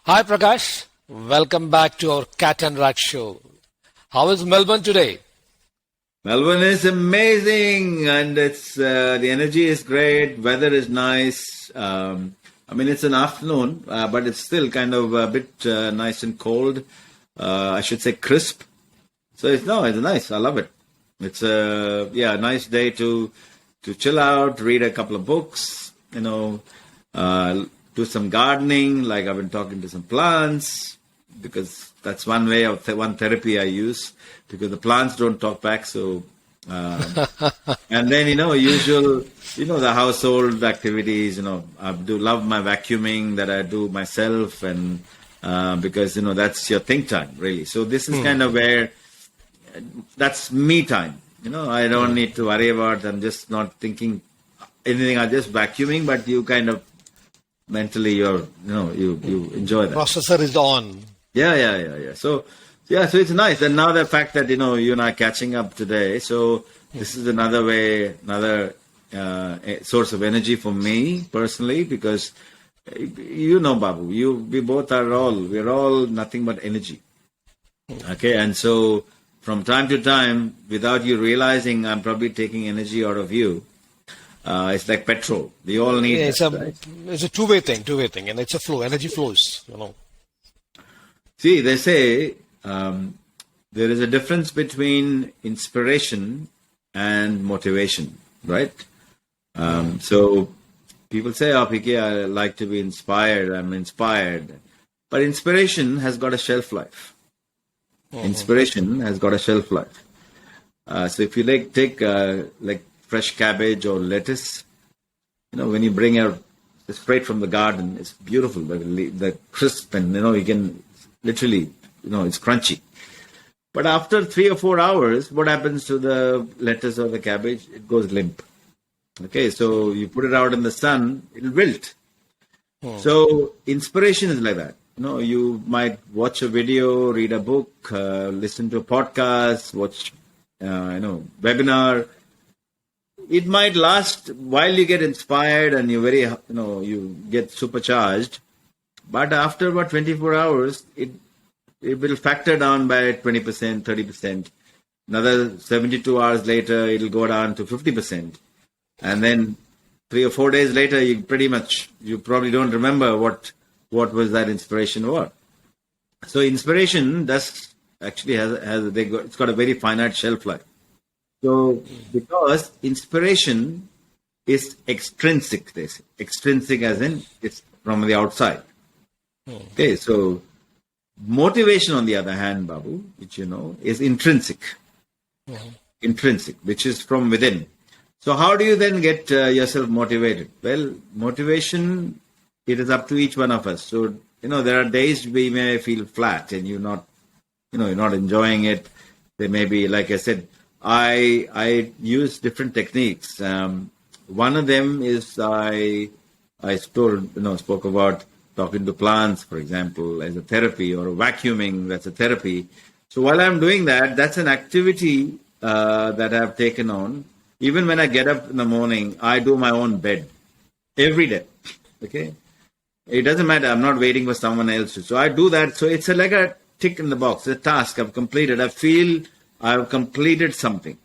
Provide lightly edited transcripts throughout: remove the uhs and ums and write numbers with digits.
Hi Prakash, welcome back to our Cat and Rat show. How is Melbourne today? Melbourne is amazing, and it's the energy is great. Weather is nice. I mean, it's an afternoon, but it's still kind of a bit nice and cold. I should say crisp. So it's nice. I love it. It's a nice day to chill out, read a couple of books. Do some gardening. Like I've been talking to some plants because that's one way of one therapy I use because the plants don't talk back. So, and then usual, the household activities. I do love my vacuuming that I do myself, and because that's your think time really. So this is kind of where that's me time. I don't need to worry about. I'm just not thinking anything. I'm just vacuuming, but you kind of mentally you enjoy that. Processor is on. Yeah. So it's nice. And now the fact that you and I are catching up today, so this is another source of energy for me personally because Babu, we're all nothing but energy. Okay, and so from time to time, without you realizing, I'm probably taking energy out of you. It's like petrol. We all need right? It's a two-way thing, and it's a flow. Energy flows. See, they say there is a difference between inspiration and motivation, right? So people say, "Oh, PK, I like to be inspired. I'm inspired," but inspiration has got a shelf life. Inspiration has got a shelf life. So if you take fresh cabbage or lettuce, when you bring out straight from the garden, it's beautiful, the crisp, and you can literally, it's crunchy. But after 3 or 4 hours, what happens to the lettuce or the cabbage? It goes limp. Okay, so you put it out in the sun, it'll wilt. So inspiration is like that. You might watch a video, read a book, listen to a podcast, watch, webinar. It might last while you get inspired and you get supercharged, but after about 24 hours, it will factor down by 20%, 30%. Another 72 hours later, it'll go down to 50%. And then 3 or 4 days later, you probably don't remember what was that inspiration for. So inspiration does actually it's got a very finite shelf life. So, because inspiration is extrinsic, they say. Extrinsic as in it's from the outside. Okay, so motivation on the other hand, Babu, which is intrinsic. Intrinsic, which is from within. So how do you then get yourself motivated? Well, motivation, it is up to each one of us. So, there are days we may feel flat and you're not enjoying it. There may be, like I said, I use different techniques. One of them is I spoke about talking to plants, for example, as a therapy, or vacuuming, that's a therapy. So while I'm doing that, that's an activity that I've taken on. Even when I get up in the morning, I do my own bed every day. Okay, it doesn't matter. I'm not waiting for someone else to. So I do that. So it's like a tick in the box, a task I've completed. I feel I've completed something.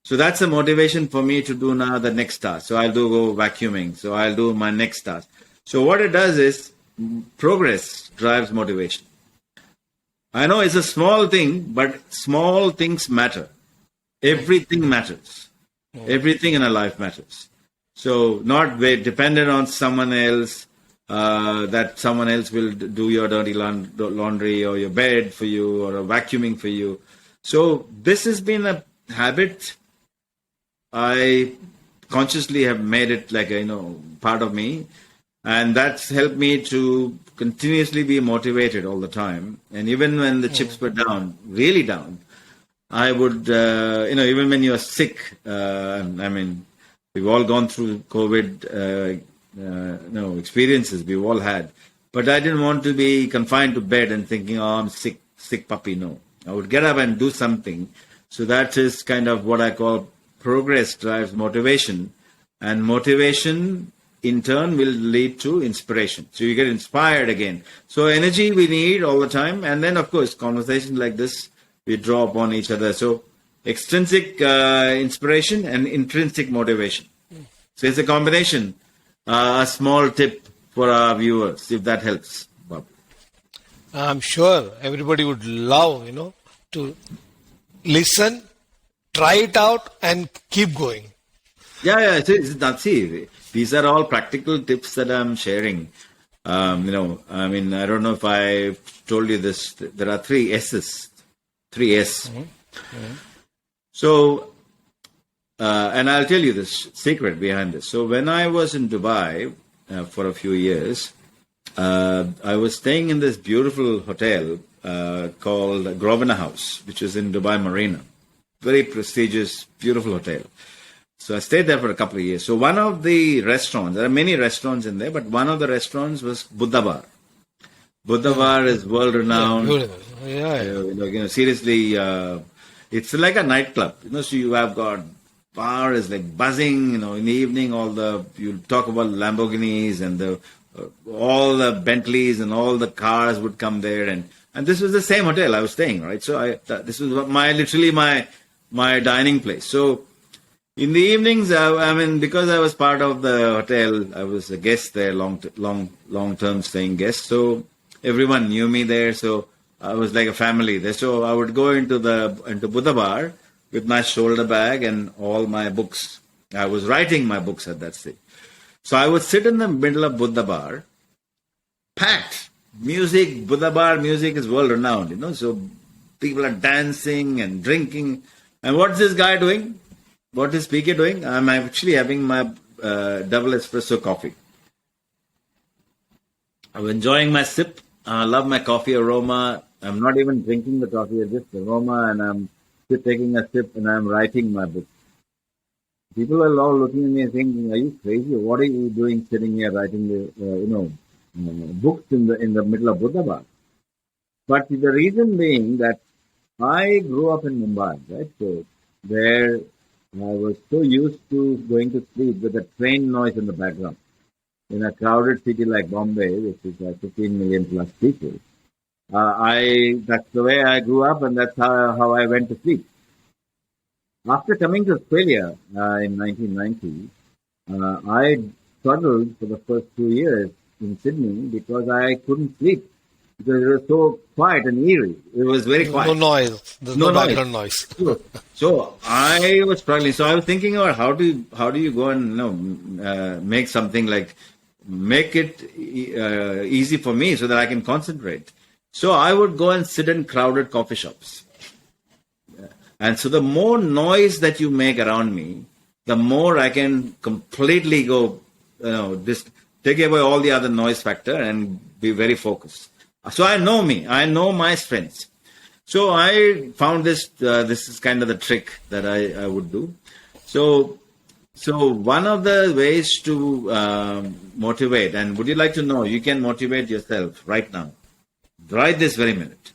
So that's a motivation for me to do now the next task. So I'll go vacuuming. So I'll do my next task. So what it does is progress drives motivation. I know it's a small thing, but small things matter. Everything matters. Everything in our life matters. So not dependent on someone else, that someone else will do your dirty laundry or your bed for you or a vacuuming for you. So this has been a habit. I consciously have made it like part of me, and that's helped me to continuously be motivated all the time. And even when the chips were down, really down, I would even when you're sick. We've all gone through COVID experiences. We've all had, but I didn't want to be confined to bed and thinking, "Oh, I'm sick puppy." No. I would get up and do something. So that is kind of what I call progress drives motivation. And motivation in turn will lead to inspiration. So you get inspired again. So energy we need all the time. And then, of course, conversations like this, we draw upon each other. So extrinsic inspiration and intrinsic motivation. So it's a combination. A small tip for our viewers, if that helps, Bob. I'm sure everybody would love, to listen, try it out, and keep going. Yeah. See, these are all practical tips that I'm sharing. I don't know if I told you this. There are 3 S's. 3S. Mm-hmm. So, and I'll tell you this secret behind this. So when I was in Dubai for a few years, I was staying in this beautiful hotel called Grosvenor House, which is in Dubai Marina. Very prestigious, beautiful hotel. So I stayed there for a couple of years. So one of the restaurants, there are many restaurants in there, but one of the restaurants was Buddha Bar. Buddha Bar is world renowned. Seriously, it's like a nightclub. So you have got bar is like buzzing. In the evening, you talk about Lamborghinis and all the Bentleys and all the cars would come there, and this was the same hotel I was staying, right? So this was literally my dining place. So in the evenings, because I was part of the hotel, I was a guest there, long-term staying guest. So everyone knew me there. So I was like a family there. So I would go into Buddha Bar with my shoulder bag and all my books. I was writing my books at that stage. So I would sit in the middle of Buddha Bar, packed. Music, Buddha Bar music is world renowned, So people are dancing and drinking. And what's this guy doing? What is speaker doing? I'm actually having my double espresso coffee. I'm enjoying my sip. I love my coffee aroma. I'm not even drinking the coffee, it's just aroma, and I'm taking a sip and I'm writing my book. People are all looking at me and thinking, "Are you crazy? What are you doing sitting here writing books in the middle of Buddha Bar?" But the reason being that I grew up in Mumbai, right? So there I was so used to going to sleep with a train noise in the background. In a crowded city like Bombay, which is like 15 million plus people, that's the way I grew up, and that's how I went to sleep. After coming to Australia in 1990, I struggled for the first 2 years in Sydney because I couldn't sleep because it was so quiet and eerie. It was very quiet. No noise. There's no background noise. So I was struggling. So I was thinking about how do you go and make something make it easy for me so that I can concentrate. So I would go and sit in crowded coffee shops. And so the more noise that you make around me, the more I can completely go, just take away all the other noise factor and be very focused. So I know me. I know my strengths. So I found this is kind of the trick that I would do. So one of the ways to motivate, and would you like to know, you can motivate yourself right now, right this very minute,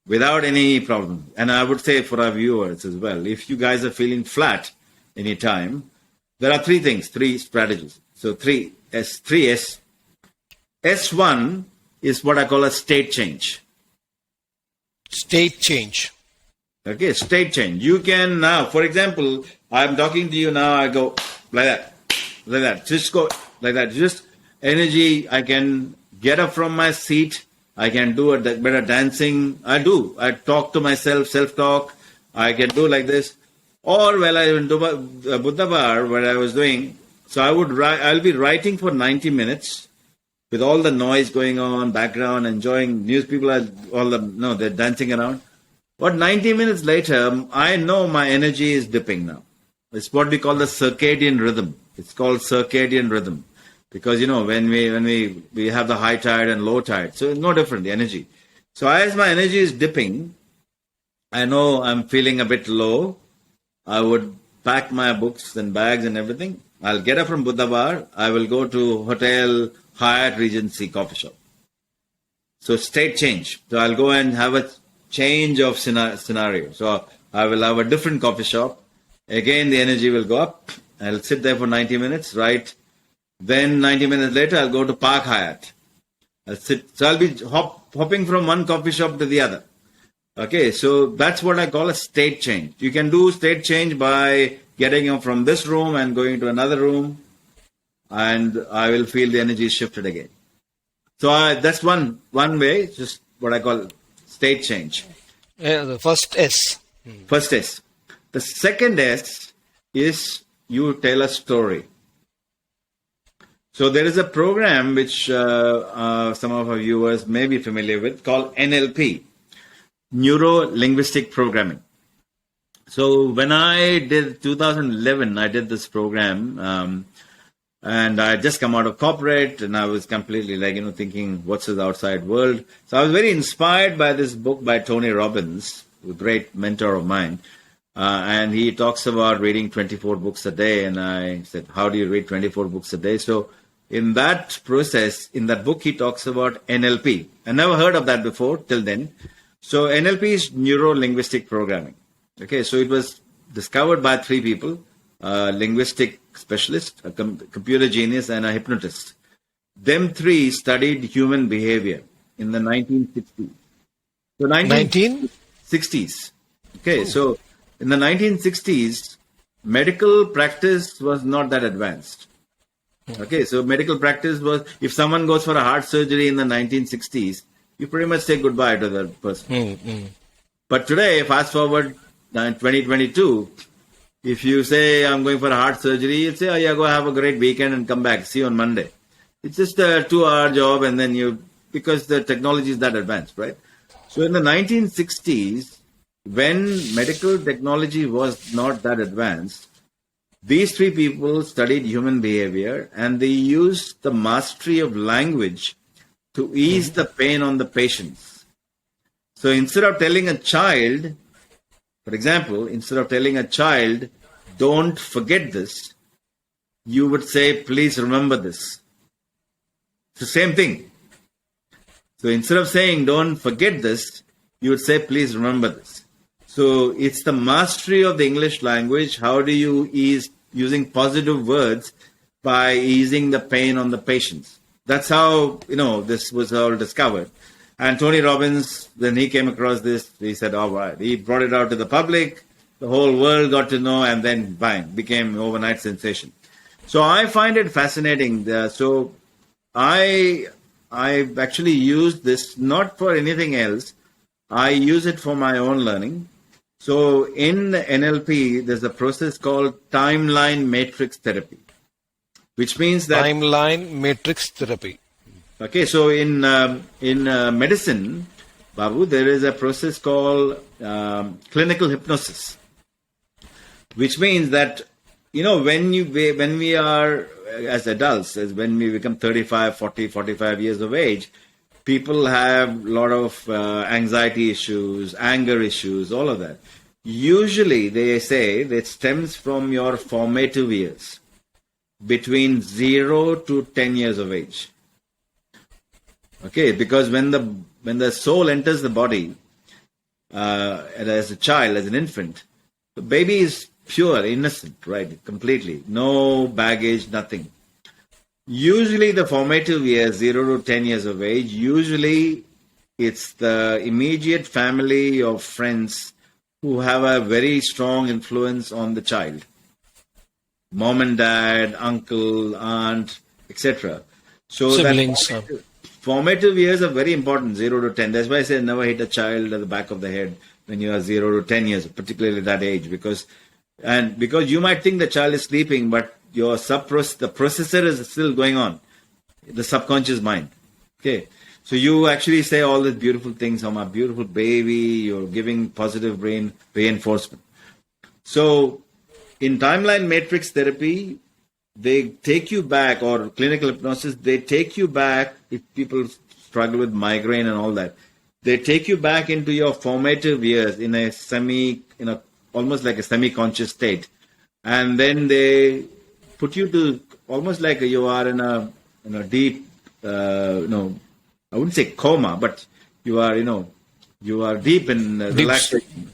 without any problem. And I would say for our viewers as well, if you guys are feeling flat anytime, there are 3 strategies. So 3S. S1 is what I call a state change. State change. Okay, state change. You can now, for example, I'm talking to you now, I go like that. Just go like that. Just energy. I can get up from my seat. I can do a better dancing. I talk to myself, self-talk. I can do like this. Or while I went to Buddha Bar, where I was doing, so I'll be writing for 90 minutes with all the noise going on, background, enjoying news. People are they're dancing around. But 90 minutes later, I know my energy is dipping now. It's what we call the circadian rhythm. It's called circadian rhythm. Because, when we have the high tide and low tide, so it's no different, the energy. So as my energy is dipping, I know I'm feeling a bit low. I would pack my books and bags and everything. I'll get up from Buddha Bar. I will go to Hotel Hyatt Regency coffee shop. So state change. So I'll go and have a change of scenario. So I will have a different coffee shop. Again, the energy will go up. I'll sit there for 90 minutes, write Then 90 minutes later, I'll go to Park Hyatt. I'll sit. So I'll be hopping from one coffee shop to the other. Okay, so that's what I call a state change. You can do state change by getting up from this room and going to another room, and I will feel the energy shifted again. So that's one way, just what I call state change. Yeah, the first S. First S. The second S is you tell a story. So there is a program which some of our viewers may be familiar with called NLP, Neuro Linguistic Programming. So when I did 2011, I did this program, and I had just come out of corporate, and I was completely thinking, what's the outside world? So I was very inspired by this book by Tony Robbins, a great mentor of mine. And he talks about reading 24 books a day. And I said, how do you read 24 books a day? So in that process, in that book, he talks about NLP. I never heard of that before till then. So NLP is Neuro-Linguistic Programming. Okay, so it was discovered by three people, a linguistic specialist, a computer genius, and a hypnotist. Them three studied human behavior in the 1960s. So 1960s. Okay, so in the 1960s, medical practice was not that advanced. Okay, so medical practice was, if someone goes for a heart surgery in the 1960s, you pretty much say goodbye to that person. But today, fast forward 2022, if you say, I'm going for a heart surgery, you say, oh yeah, go have a great weekend and come back. See you on Monday. It's just a 2-hour job, and then because the technology is that advanced, right? So in the 1960s, when medical technology was not that advanced, these three people studied human behavior, and they used the mastery of language to ease the pain on the patients. So instead of telling a child, for example, instead of telling a child, don't forget this, you would say, please remember this. It's the same thing. So instead of saying, don't forget this, you would say, please remember this. So it's the mastery of the English language. How do you ease using positive words by easing the pain on the patients? That's how, this was all discovered. And Tony Robbins, when he came across this, he said, all right. He brought it out to the public. The whole world got to know, and then bang, became an overnight sensation. So I find it fascinating. So I actually use this not for anything else. I use it for my own learning. So in NLP, there's a process called timeline matrix therapy, which means that Timeline matrix therapy. Okay, so in medicine, Babu, there is a process called clinical hypnosis, which means that when we are as adults, as when we become 35, 40, 45 years of age, people have a lot of anxiety issues, anger issues, all of that. Usually, they say that stems from your formative years, between 0 to 10 years of age. Okay, because when the soul enters the body as a child, as an infant, the baby is pure, innocent, right? Completely. No baggage, nothing. Usually the formative years, 0 to 10 years of age, usually it's the immediate family or friends who have a very strong influence on the child. Mom and dad, uncle, aunt, etc. So Siblings. Formative years are very important, 0 to 10. That's why I say never hit a child at the back of the head when you are 0 to 10 years, particularly that age. Because you might think the child is sleeping, but the processor is still going on, the subconscious mind. Okay, so you actually say all these beautiful things, oh my beautiful baby, you're giving positive brain reinforcement. So in timeline matrix therapy, they take you back, or clinical hypnosis, they take you back, if people struggle with migraine and all that, they take you back into your formative years in almost like a semi-conscious state. And then they put you to almost like you are in a deep, I wouldn't say coma, but you are deep in relaxation.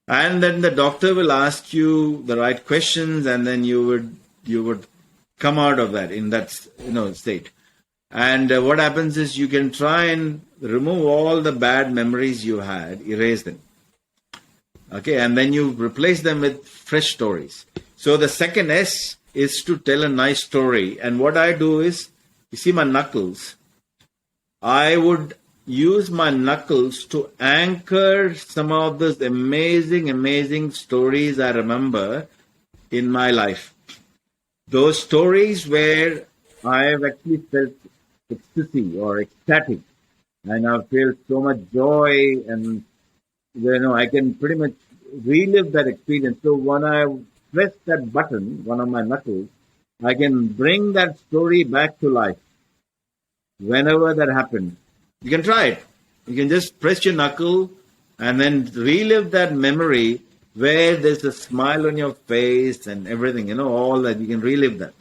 And then the doctor will ask you the right questions, and then you would come out of that in that state. And what happens is you can try and remove all the bad memories you had, erase them. Okay, and then you replace them with fresh stories. So the second S is to tell a nice story. And what I do is, you see my knuckles, I would use my knuckles to anchor some of those amazing, amazing stories I remember in my life. Those stories where I have actually felt ecstasy or ecstatic, and I feel so much joy, and I can pretty much relive that experience. So when I press that button, one of my knuckles, I can bring that story back to life. Whenever that happens, you can try it. You can just press your knuckle and then relive that memory where there's a smile on your face and everything, all that. You can relive that.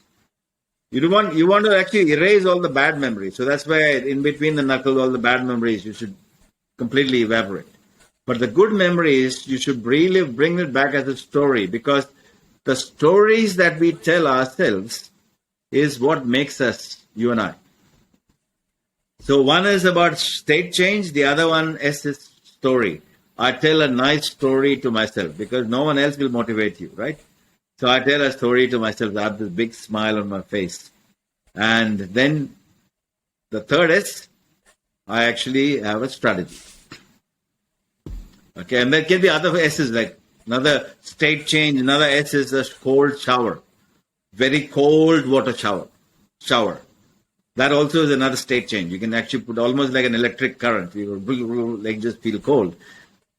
You want to actually erase all the bad memories. So that's why in between the knuckle, all the bad memories, you should completely evaporate. But the good memories, you should relive, bring it back as a story, because the stories that we tell ourselves is what makes us, you and I. So one is about state change, the other one is story. I tell a nice story to myself because no one else will motivate you, right? So I tell a story to myself. I have this big smile on my face. And then the third is, I actually have a strategy. Okay, and there can be other S's, like another state change. Another S is a cold shower. Very cold water shower. That also is another state change. You can actually put almost like an electric current. You will like just feel cold.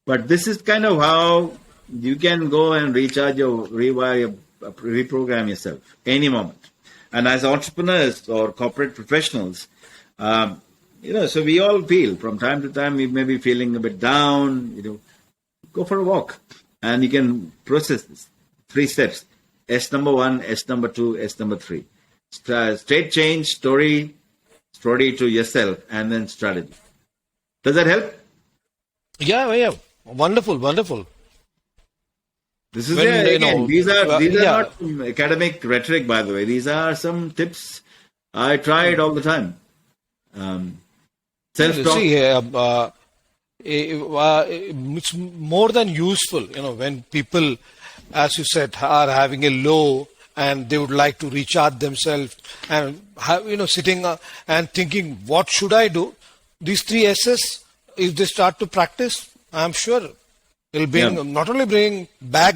But this is kind of how you can go and recharge reprogram yourself any moment. And as entrepreneurs or corporate professionals, so we all feel from time to time we may be feeling a bit down. Go for a walk, and you can process this. 3 steps: S number 1, S number 2, S number 3. State change, story to yourself, and then strategy. Does that help? Yeah. Wonderful. This is these are not academic rhetoric, by the way. These are some tips I try it all the time. Self-talk. It's more than useful, when people, as you said, are having a low and they would like to recharge themselves and sitting and thinking, what should I do? These 3 S's, if they start to practice, I'm sure it'll not only bring back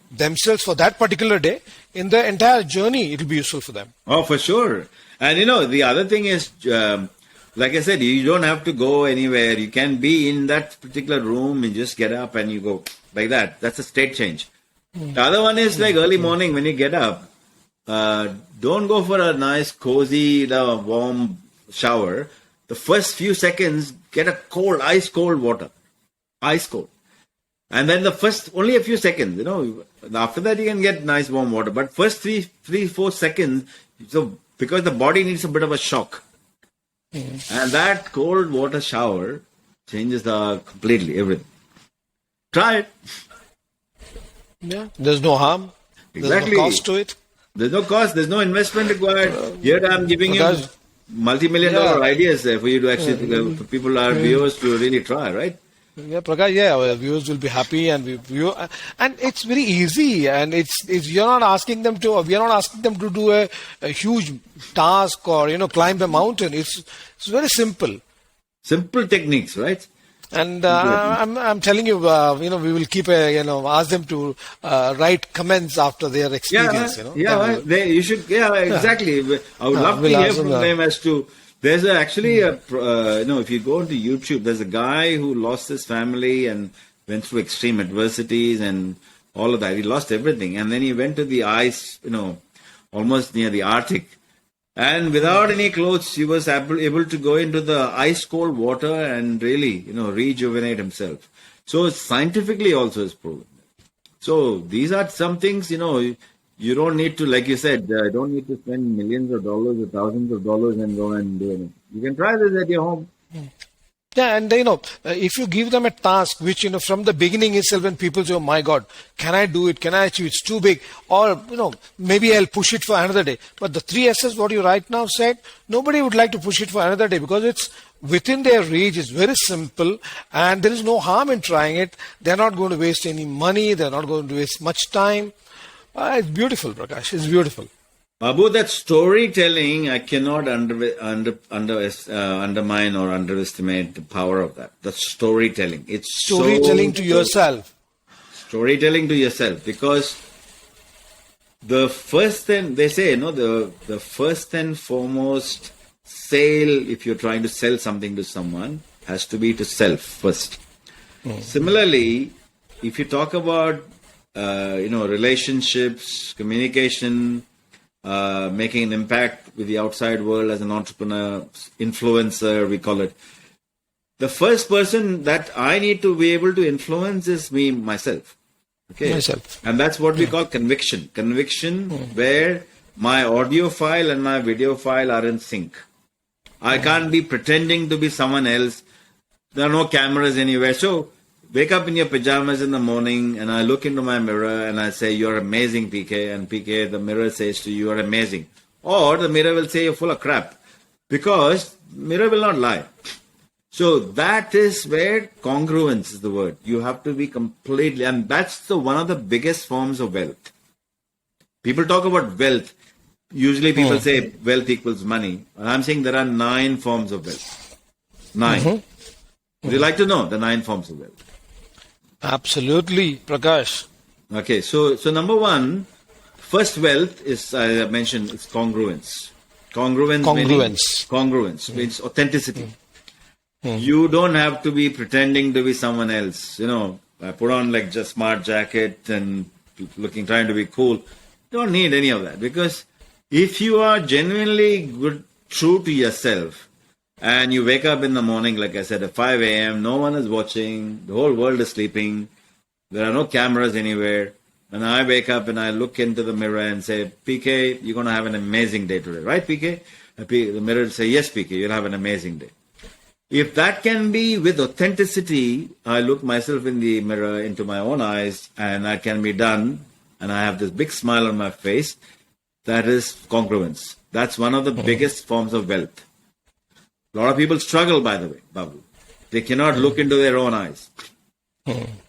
themselves for that particular day, in the entire journey, it'll be useful for them. Oh, for sure. And the other thing is, like I said, you don't have to go anywhere. You can be in that particular room and just get up and you go like that. That's a state change. The other one is like early morning when you get up. Don't go for a nice, cozy, warm shower. The first few seconds, get a ice cold water. Ice cold. And then only a few seconds, after that you can get nice warm water. But first 3-4 seconds, so because the body needs a bit of a shock. And that cold water shower changes completely everything. Try it. Yeah, there's no harm. Exactly. There's no cost to it. There's no cost. There's no investment required. Here I'm giving you multi-million-dollar ideas for you to actually, for people, our viewers, to really try, right? Yeah, Prakash. Our viewers will be happy, and and it's very easy. And we are not asking them to do a huge task or climb a mountain. It's very simple. Simple techniques, right? And I'm telling you, we will keep ask them to write comments after their experience. You should. Yeah, exactly. I would love to hear from them as to. There's if you go to YouTube, there's a guy who lost his family and went through extreme adversities and all of that. He lost everything, and then he went to the ice, almost near the Arctic. And without any clothes, he was able to go into the ice cold water and really, rejuvenate himself. So scientifically also is proven. So these are some things, you don't need to, like you said, don't need to spend millions of dollars or thousands of dollars and go and do it. You can try this at your home. Yeah, and if you give them a task which, from the beginning itself, when people say, "Oh my God, can I do it? Can I achieve? It's too big," or maybe I'll push it for another day. But the three S's, what you right now said, nobody would like to push it for another day because it's within their reach. It's very simple, and there is no harm in trying it. They're not going to waste any money. They're not going to waste much time. It's beautiful, Prakash. It's beautiful. Babu, that storytelling, I cannot undermine or underestimate the power of that. The storytelling. It's Storytelling to yourself. Storytelling to yourself. Because the first thing, they say, the first and foremost sale, if you're trying to sell something to someone, has to be to self first. Similarly, if you talk about, relationships, communication, making an impact with the outside world as an entrepreneur, influencer, we call it. The first person that I need to be able to influence is myself. Okay. Myself. And that's what we call conviction. Conviction where my audio file and my video file are in sync. I can't be pretending to be someone else. There are no cameras anywhere. So wake up in your pajamas in the morning and I look into my mirror and I say, "You're amazing, PK." And PK, the mirror says to you, "You're amazing." Or the mirror will say, "You're full of crap." Because mirror will not lie. So that is where congruence is the word. You have to be completely, and that's one of the biggest forms of wealth. People talk about wealth. Usually people say wealth equals money. I'm saying there are 9 forms of wealth. 9. Would you like to know the 9 forms of wealth? Absolutely, Prakash. Okay, so number 1, first wealth is, I mentioned, it's congruence. Congruence means authenticity. You don't have to be pretending to be someone else. I put on like just smart jacket and trying to be cool. You don't need any of that, because if you are genuinely good, true to yourself, and you wake up in the morning, like I said, at 5 a.m., no one is watching, the whole world is sleeping, there are no cameras anywhere, and I wake up and I look into the mirror and say, "PK, you're going to have an amazing day today." Right, PK? The mirror will say, "Yes, PK, you'll have an amazing day." If that can be with authenticity, I look myself in the mirror into my own eyes and that can be done, and I have this big smile on my face, that is congruence. That's one of the biggest forms of wealth. A lot of people struggle, by the way, Babu. They cannot look into their own eyes.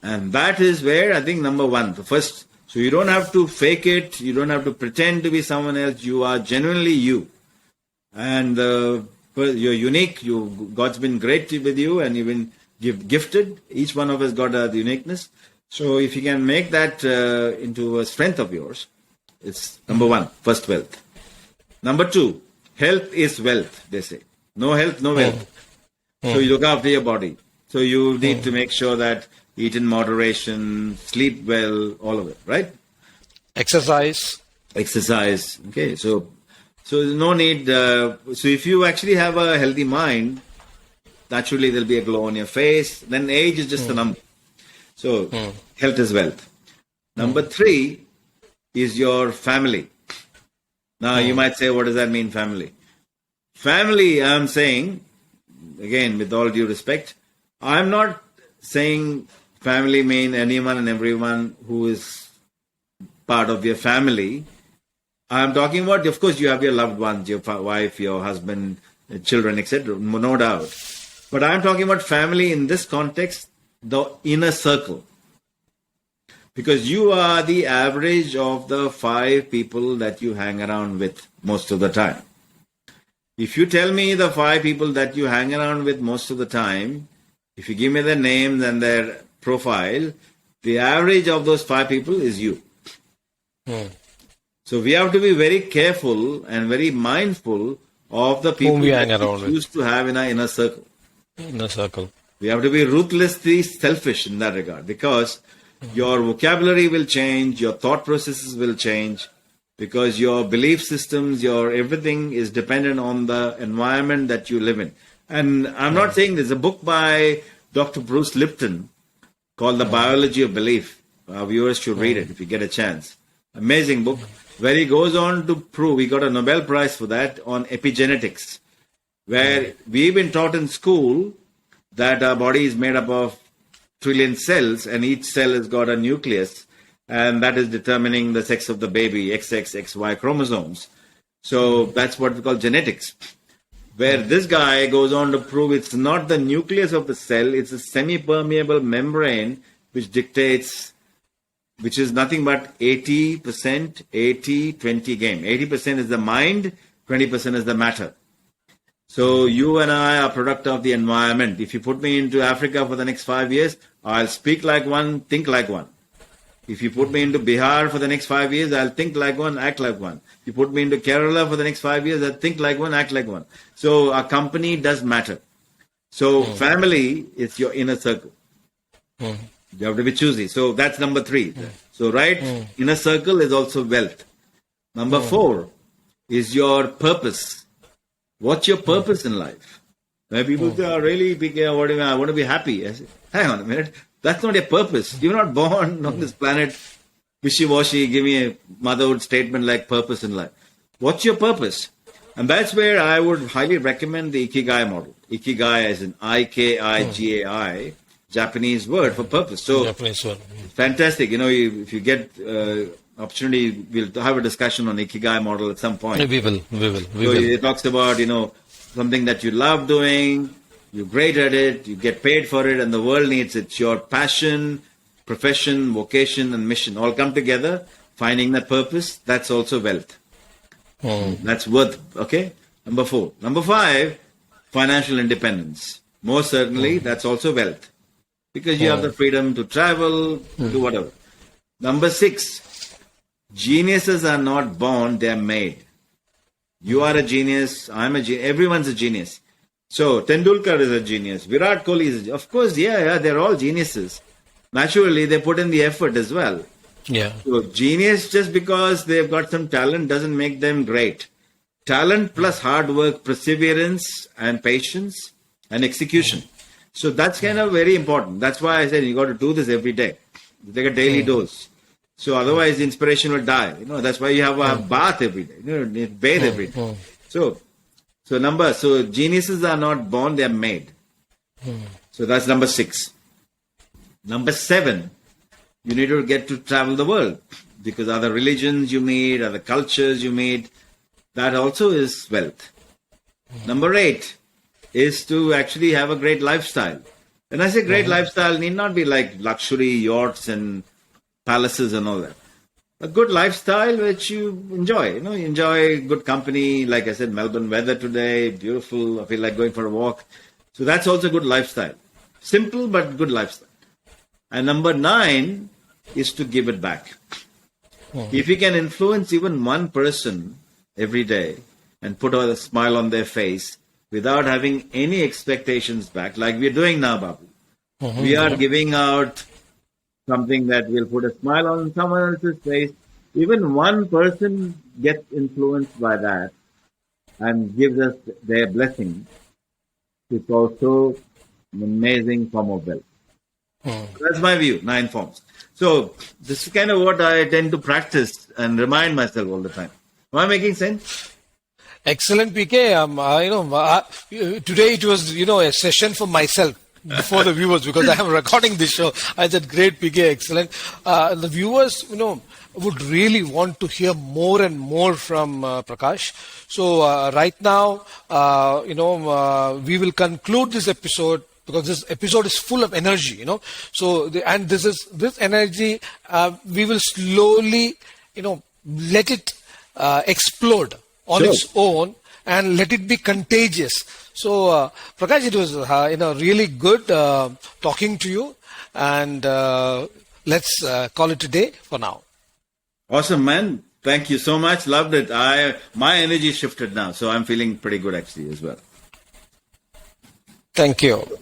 And that is where I think number 1, the first. So you don't have to fake it. You don't have to pretend to be someone else. You are genuinely you. And you're unique. God's been great with you and you've been gifted. Each one of us got a uniqueness. So if you can make that into a strength of yours, it's number 1, first wealth. Number 2, health is wealth, they say. No health, no wealth. So you look after your body. So you need to make sure that eat in moderation, sleep well, all of it, right? Exercise. Okay, so there's no need. So if you actually have a healthy mind, naturally there'll be a glow on your face. Then age is just a number. So health is wealth. Number 3 is your family. Now you might say, what does that mean, family? Family, I'm saying, again, with all due respect, I'm not saying family mean anyone and everyone who is part of your family. I'm talking about, of course, you have your loved ones, your wife, your husband, children, etc. No doubt. But I'm talking about family in this context, the inner circle. Because you are the average of the 5 people that you hang around with most of the time. If you tell me the 5 people that you hang around with most of the time, if you give me their names and their profile, the average of those 5 people is you. So we have to be very careful and very mindful of the people we choose to have in our inner circle. Inner circle. We have to be ruthlessly selfish in that regard, because your vocabulary will change, your thought processes will change, because your belief systems, your everything is dependent on the environment that you live in. And I'm not saying there's a book by Dr. Bruce Lipton called The Biology of Belief. Our viewers should read it if you get a chance. Amazing book, where he goes on to prove, he got a Nobel Prize for that, on epigenetics, where we've been taught in school that our body is made up of trillion cells, and each cell has got a nucleus, and that is determining the sex of the baby, XX, XY chromosomes. So that's what we call genetics. Where this guy goes on to prove it's not the nucleus of the cell, it's a semi-permeable membrane which dictates, which is nothing but 80%, 80-20 game. 80% is the mind, 20% is the matter. So you and I are product of the environment. If you put me into Africa for the next 5 years, I'll speak like one, think like one. If you put me into Bihar for the next 5 years, I'll think like one, act like one. You put me into Kerala for the next 5 years, I'll think like one, act like one. So our company does matter. So family is your inner circle. You have to be choosy. So that's number 3. So inner circle is also wealth. Number 4 is your purpose. What's your purpose in life? When people say, really big, I want to be happy. I say, hang on a minute. That's not your purpose. You're not born on this planet wishy-washy, give me a motherhood statement like purpose in life. What's your purpose? And that's where I would highly recommend the Ikigai model. Ikigai as in Ikigai, Japanese word for purpose. So, Japanese word. Fantastic. If you get opportunity, we'll have a discussion on Ikigai model at some point. We will. It talks about, something that you love doing, you're great at it, you get paid for it, and the world needs it. Your passion, profession, vocation, and mission all come together, finding that purpose, that's also wealth. That's worth, okay? Number 4. Number 5, financial independence. Most certainly, that's also wealth. Because you have the freedom to travel, do whatever. Number 6, geniuses are not born, they are made. You are a genius, I'm a genius, everyone's a genius. So, Tendulkar is a genius, Virat Kohli is a genius. Of course, they're all geniuses. Naturally, they put in the effort as well. Yeah. So, genius, just because they've got some talent doesn't make them great. Talent plus hard work, perseverance and patience and execution. So, that's kind of very important. That's why I said you got to do this every day. You take a daily dose. So, otherwise, the inspiration will die. That's why you have a bath every day. You bathe every day. So geniuses are not born, they are made. So that's number 6. Number 7, you need to get to travel the world, because other religions you meet, other cultures you meet, that also is wealth. Number 8 is to actually have a great lifestyle. When I say great lifestyle, need not be like luxury yachts and palaces and all that. A good lifestyle which you enjoy. You enjoy good company. Like I said, Melbourne weather today, beautiful. I feel like going for a walk. So that's also good lifestyle. Simple but good lifestyle. And number 9 is to give it back. If you can influence even one person every day and put a smile on their face without having any expectations back, like we're doing now, Babu. We are giving out something that will put a smile on someone else's face. Even one person gets influenced by that and gives us their blessing. It's also an amazing form of wealth. That's my view, 9 forms. So this is kind of what I tend to practice and remind myself all the time. Am I making sense? Excellent, PK. Today it was, a session for myself before the viewers, because I am recording this show. I said, great, PK, excellent. The viewers, would really want to hear more and more from Prakash. So right now, we will conclude this episode, because this episode is full of energy, So, this energy, we will slowly, let it explode on its own and let it be contagious. So, Prakash, it was, really good talking to you, and let's call it a day for now. Awesome, man. Thank you so much. Loved it. My energy shifted now, so I'm feeling pretty good actually as well. Thank you.